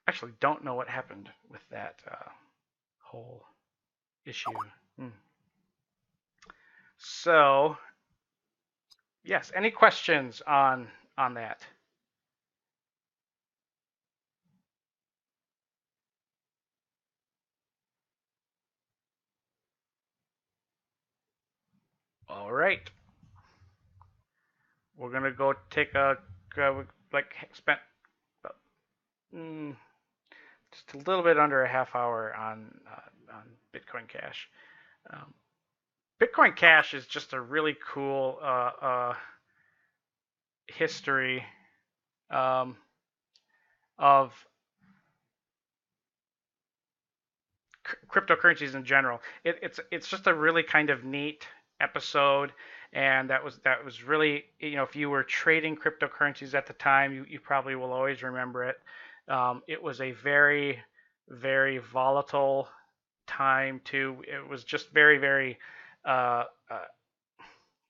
actually don't know what happened with that whole issue. Hmm. So yes, any questions on that? All right, we're gonna go take a like spent mm, just a little bit under a half hour on Bitcoin Cash. Um, Bitcoin Cash is just a really cool history um, of cryptocurrencies in general. It's just a really kind of neat episode, and that was really, if you were trading cryptocurrencies at the time, you probably will always remember it. It was a very very volatile time too. It was just very very uh, uh,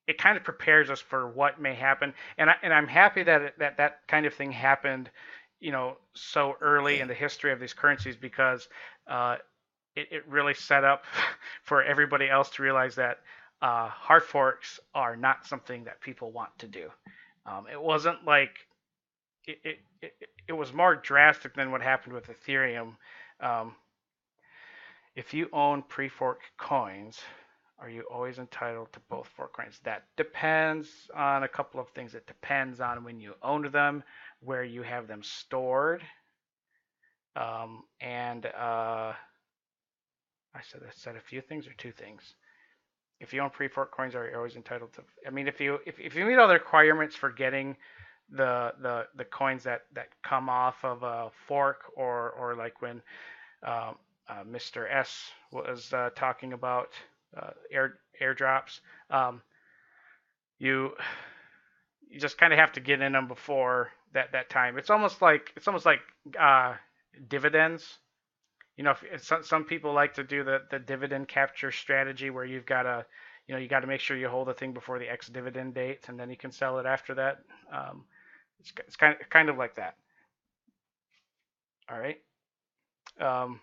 it kind of prepares us for what may happen, and I'm happy that that kind of thing happened, so early in the history of these currencies because uh, it really set up for everybody else to realize that hard forks are not something that people want to do. It wasn't like it was more drastic than what happened with Ethereum. Um, if you own pre-fork coins, are you always entitled to both fork coins? That depends on a couple of things. It depends on when you owned them, where you have them stored, and I said a few things or two things. If you own pre-fork coins, are you always entitled to? I mean, if you meet all the requirements for getting the coins that come off of a fork, or like when um, Mr. S was talking about airdrops, um, you you just kind of have to get in them before that time. It's almost like uh, dividends. If some people like to do the dividend capture strategy where you got to make sure you hold the thing before the ex dividend date, and then you can sell it after that. Um, it's kind of like that. All right. Um,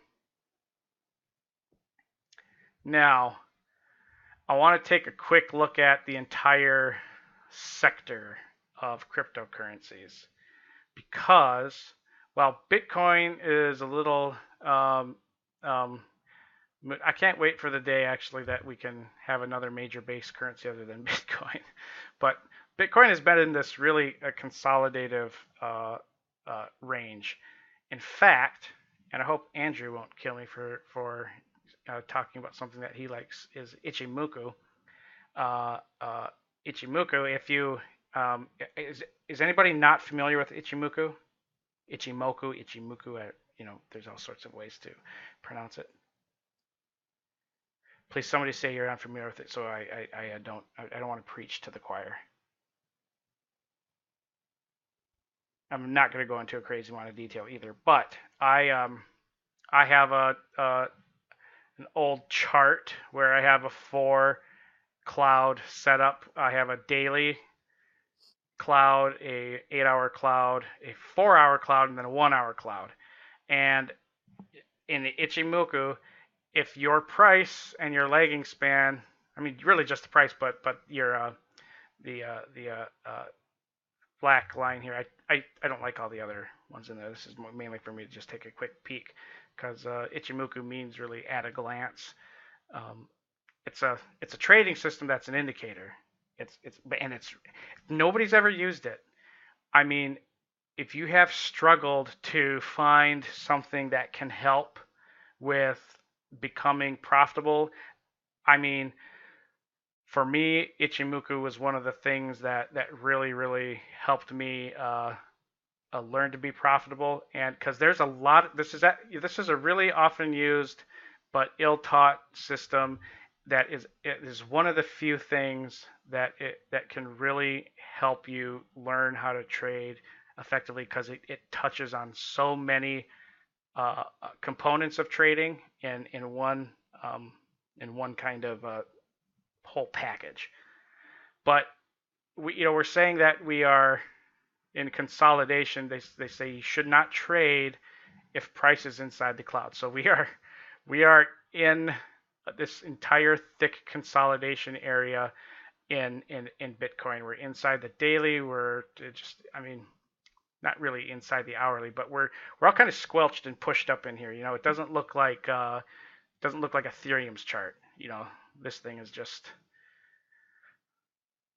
Now I want to take a quick look at the entire sector of cryptocurrencies because while Bitcoin is a little um, I can't wait for the day actually that we can have another major base currency other than Bitcoin. But Bitcoin has been in this really consolidative range. In fact, and I hope Andrew won't kill me for talking about something that he likes, is Ichimoku. Uh, uh, Ichimoku, if you is anybody not familiar with Ichimoku? Ichimoku. There's all sorts of ways to pronounce it. Please, somebody say you're unfamiliar with it, so I don't want to preach to the choir. I'm not going to go into a crazy amount of detail either, but I have an old chart where I have a 4 cloud setup. I have a daily cloud, a 8-hour cloud, a 4-hour cloud, and then a 1-hour cloud. And in the Ichimoku, if your price and your lagging span, I mean, really just the price, but your the black line here, I don't like all the other ones in there. This is mainly for me to just take a quick peek because Ichimoku means really at a glance. Um, it's a trading system that's an indicator. It's nobody's ever used it. I mean, if you have struggled to find something that can help with becoming profitable, I mean, for me, Ichimoku was one of the things that really really helped me learn to be profitable. And because there's a lot, this is a really often used but ill-taught system that is one of the few things that can really help you learn how to trade effectively because it touches on so many components of trading um, in one kind of whole package. But we're saying that we are in consolidation. They say you should not trade if price is inside the cloud. So we are in this entire thick consolidation area in Bitcoin. We're inside the daily. We're just, I mean, not really inside the hourly, but we're all kind of squelched and pushed up in here. It doesn't look like Ethereum's chart. This thing is just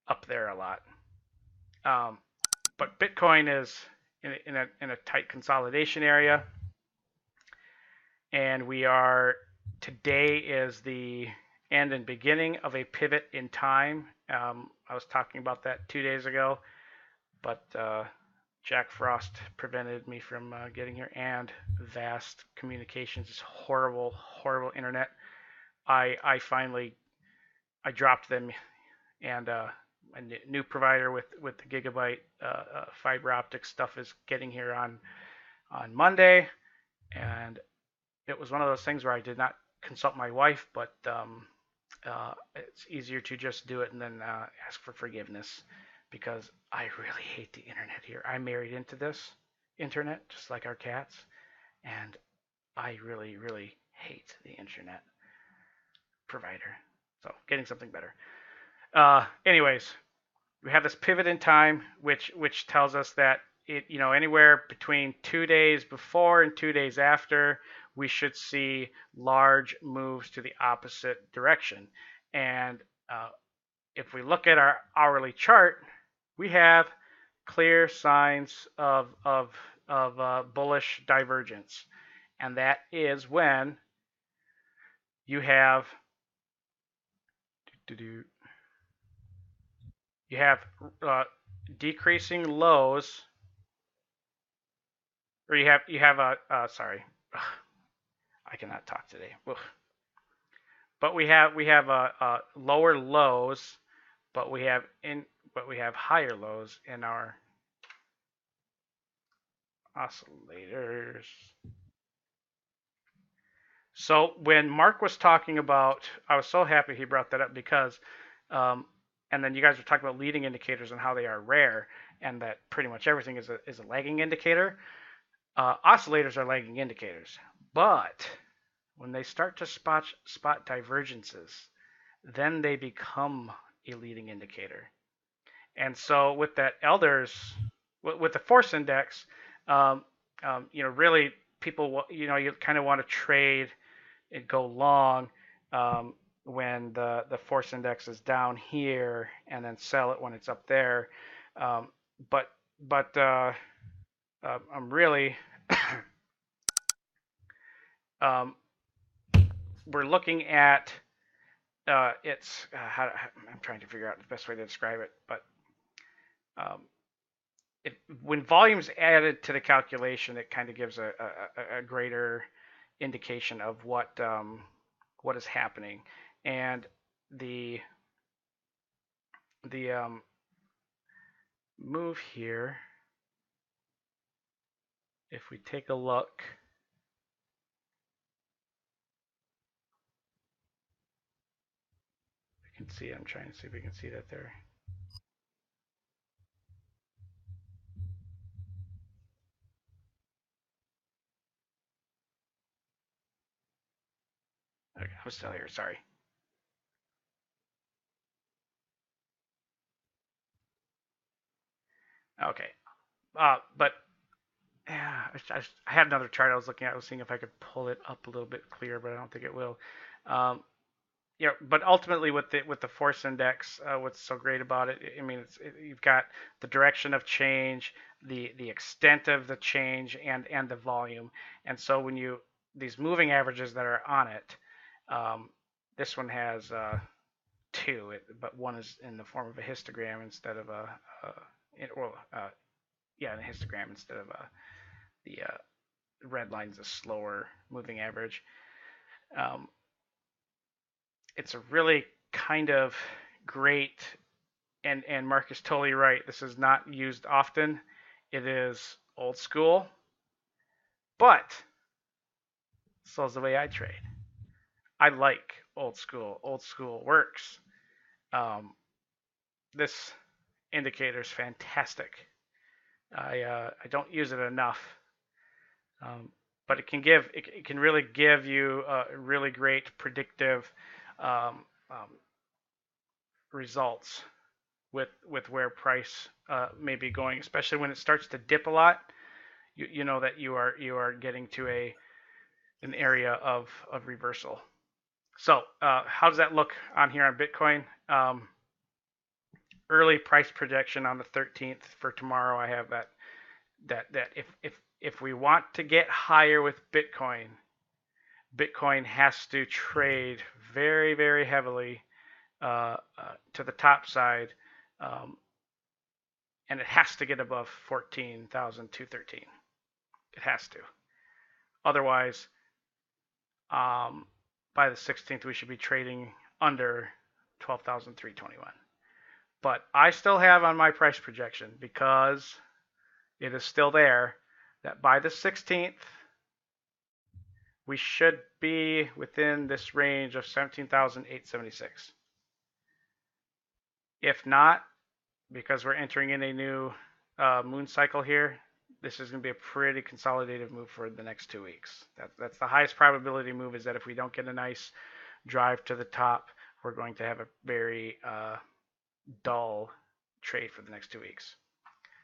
up there a lot. Um, but Bitcoin is in a tight consolidation area, and today is the end and beginning of a pivot in time. I was talking about that 2 days ago, but Jack Frost prevented me from getting here, and Vast Communications is horrible, horrible internet. I dropped them, and a new provider with the gigabyte fiber optic stuff is getting here on Monday, and it was one of those things where I did not consult my wife, but it's easier to just do it and then ask for forgiveness, because I really hate the internet here. I married into this internet just like our cats, and I really, really hate the internet provider. So getting something better. Anyways, we have this pivot in time, which tells us that anywhere between 2 days before and 2 days after, we should see large moves to the opposite direction. And if we look at our hourly chart, we have clear signs of bullish divergence, and that is when you have decreasing lows, or you have a sorry, I cannot talk today. But we have lower lows, but we have higher lows in our oscillators. So when Mark was talking about, I was so happy he brought that up, because and then you guys were talking about leading indicators and how they are rare, and that pretty much everything is a lagging indicator. Oscillators are lagging indicators, but when they start to spot divergences, then they become a leading indicator. And so with that elders, with the force index, really people, you kind of want to trade and go long when the force index is down here, and then sell it when it's up there. But I'm really we're looking at I'm trying to figure out the best way to describe it, but when volume's added to the calculation, it kind of gives a greater indication of what is happening. And the move here, if we take a look, we can see, I'm trying to see if we can see that there. Okay, I'm still here, sorry. Okay, but yeah, I had another chart I was looking at. I was seeing if I could pull it up a little bit clearer, but I don't think it will. Um, but ultimately with the force index, what's so great about it? I mean, you've got the direction of change, the extent of the change, and the volume. And so when these moving averages that are on it, this one has two, but one is in the form of a histogram instead of in a histogram instead of the red line's a slower moving average. It's a really kind of great, and Mark is totally right. This is not used often. It is old school, but so is the way I trade. I like old school. Old school works. This indicator is fantastic. I don't use it enough. but it can really give you really great predictive um, um, results with where price may be going, especially when it starts to dip a lot. You know that you are getting to an area of reversal. So how does that look on here on Bitcoin? Early price projection on the 13th for tomorrow. I have that if we want to get higher with Bitcoin, Bitcoin has to trade very, very heavily to the top side, um, and it has to get above 14,213. It has to. Otherwise, by the 16th, we should be trading under 12,321. But I still have on my price projection, because it is still there, that by the 16th, we should be within this range of 17,876. If not, because we're entering in a new moon cycle here, this is going to be a pretty consolidative move for the next 2 weeks. That's the highest probability move, is that if we don't get a nice drive to the top, we're going to have a very dull trade for the next 2 weeks.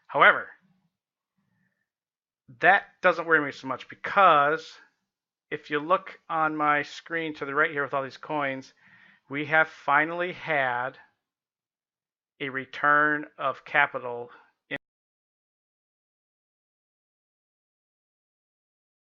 However, that doesn't worry me so much, because if you look on my screen to the right here with all these coins, we have finally had a return of capital